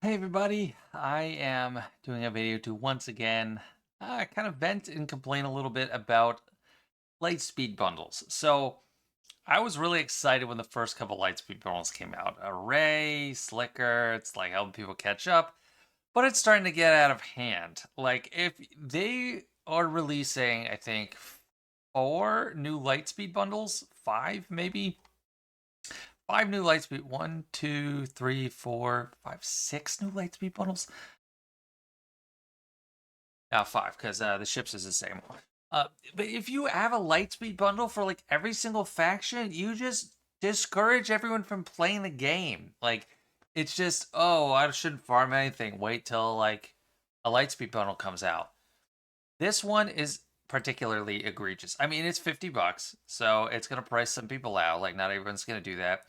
Hey everybody, I am doing a video to once again kind of vent and complain a little bit about Lightspeed bundles. So I was really excited when the first couple Lightspeed bundles came out. Array, Slicker, it's like helping people catch up, but it's starting to get out of hand. Like if they are releasing, I think, four new Lightspeed bundles, five maybe, five new Lightspeed, one, two, three, four, five, six new Lightspeed bundles. Five, because the ships is the same. But if you have a Lightspeed bundle for like every single faction, you just discourage everyone from playing the game. Like, it's just, oh, I shouldn't farm anything. Wait till like a Lightspeed bundle comes out. This one is particularly egregious. I mean, it's $50, so it's gonna price some people out. Like, not everyone's gonna do that.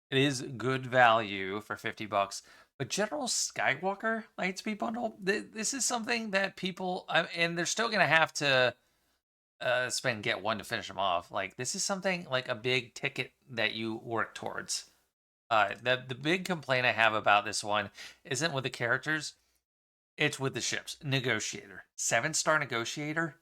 It is good value for $50. But General Skywalker Lightspeed bundle, this is something that people, and they're still gonna have to spend get one to finish them off. Like this is something like a big ticket that you work towards. The big complaint I have about this one isn't with the characters, it's with the ships. Negotiator, 7-star negotiator.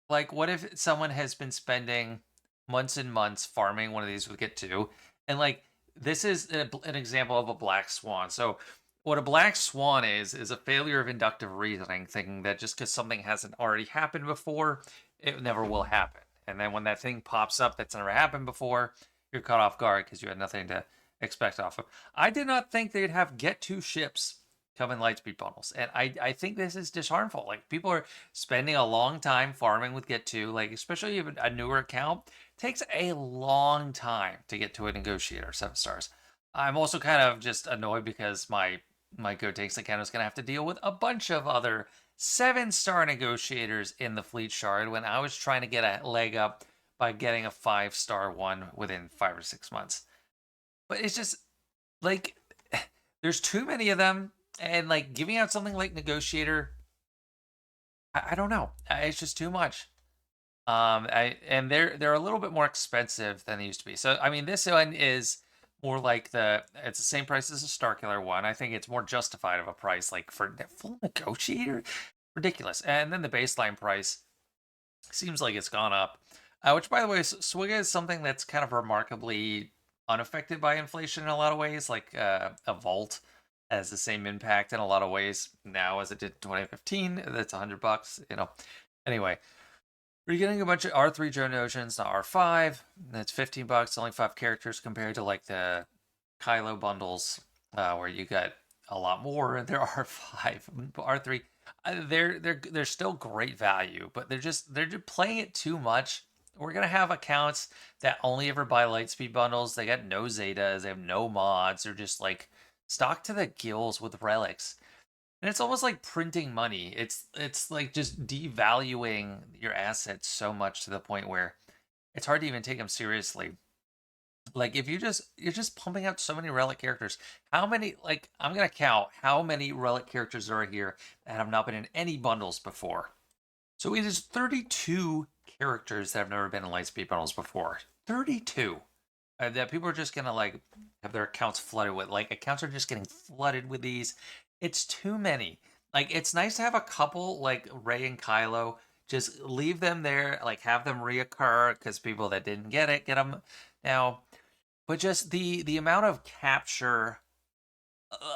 Like, what if someone has been spending months and months farming one of these with get two, and like this is an example of a black swan. So, what a black swan is a failure of inductive reasoning, thinking that just because something hasn't already happened before, it never will happen. And then when that thing pops up that's never happened before, you're caught off guard because you had nothing to expect off of. I did not think they'd have get two ships come in Lightspeed bundles. And I think this is just harmful. Like people are spending a long time farming with Get To, like especially if a newer account, takes a long time to get to a negotiator 7 stars. I'm also kind of just annoyed because my Go Takes account is gonna have to deal with a bunch of other 7-star negotiators in the fleet shard when I was trying to get a leg up by getting a 5-star one within 5 or 6 months. But it's just like there's too many of them, and like giving out something like negotiator, I don't know, it's just too much. And they're a little bit more expensive than they used to be. So I mean, this one is more like it's the same price as a Starkiller one. I think it's more justified of a price like for full negotiator, ridiculous. And then the baseline price seems like it's gone up, which by the way, Swigga is something that's kind of remarkably unaffected by inflation in a lot of ways. Like a Vault has the same impact in a lot of ways now as it did in 2015. That's $100, you know. Anyway, we're getting a bunch of R3 drone oceans to R5. That's $15, only 5 characters compared to like the Kylo bundles, where you got a lot more. And there are 5 R3. They're still great value, but they're just playing it too much. We're gonna have accounts that only ever buy Lightspeed bundles. They got no Zetas, they have no mods. They're just like stocked to the gills with relics. And it's almost like printing money. It's like just devaluing your assets so much to the point where it's hard to even take them seriously. Like if you're just pumping out so many relic characters. How many, like I'm gonna count how many relic characters are here that have not been in any bundles before. So it is 32 characters that have never been in Lightspeed bundles before. 32. That people are just gonna like have their accounts flooded with. Like accounts are just getting flooded with these. It's too many. Like it's nice to have a couple like Ray and Kylo. Just leave them there, like have them reoccur because people that didn't get it get them now. But just the amount of capture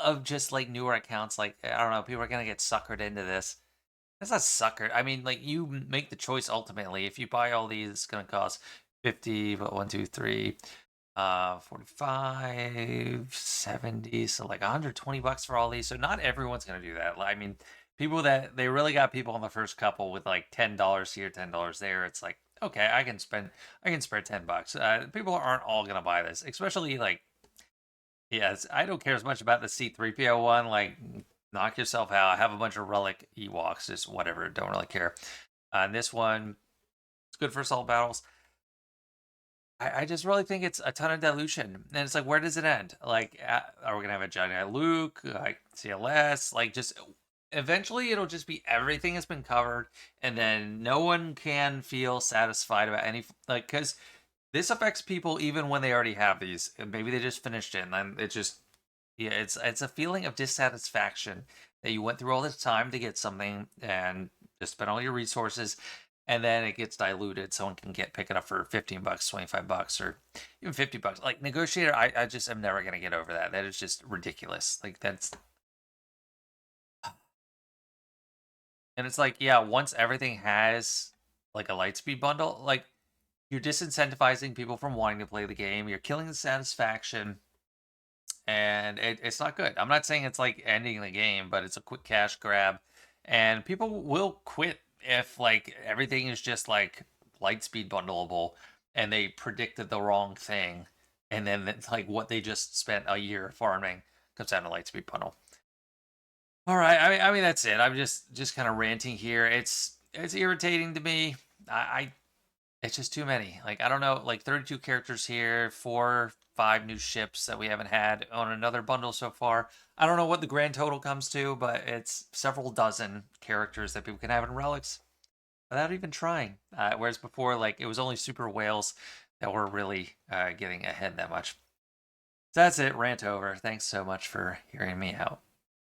of just like newer accounts, like I don't know, people are gonna get suckered into this. That's not sucker. I mean, like you make the choice ultimately. If you buy all these, it's gonna cost 50, but 1, 2, 3, 45, 70, so like $120 for all these. So not everyone's gonna do that. I mean, people that they really got people on the first couple with like $10 here, $10 there. It's like, okay, I can spare $10. People aren't all gonna buy this, especially like, yes, I don't care as much about the C3PO one. Like, knock yourself out. I have a bunch of relic Ewoks, just whatever. Don't really care. And this one, it's good for assault battles. I just really think it's a ton of dilution, and it's like, where does it end? Like, are we gonna have a giant Luke, like CLS, like just eventually it'll just be everything has been covered, and then no one can feel satisfied about any like because this affects people even when they already have these. Maybe they just finished it, and then it just Yeah, it's a feeling of dissatisfaction that you went through all this time to get something and just spent all your resources, and then it gets diluted. Someone can pick it up for 15 bucks, 25 bucks, or even 50 bucks. Like Negotiator, I just am never gonna get over that. That is just ridiculous. Like that's and it's like, yeah, once everything has like a Lightspeed bundle, like you're disincentivizing people from wanting to play the game. You're killing the satisfaction and it's not good. I'm not saying it's like ending the game, but it's a quick cash grab, and people will quit if like everything is just like Lightspeed bundleable, and they predicted the wrong thing, and then it's like what they just spent a year farming comes down to Lightspeed bundle. All right, I mean that's it. I'm just kind of ranting here. It's irritating to me. I it's just too many. Like I don't know, like 32 characters here, 5 new ships that we haven't had on another bundle so far. I don't know what the grand total comes to, but it's several dozen characters that people can have in relics without even trying. Whereas before, like it was only super whales that were really getting ahead that much. So that's it. Rant over. Thanks so much for hearing me out.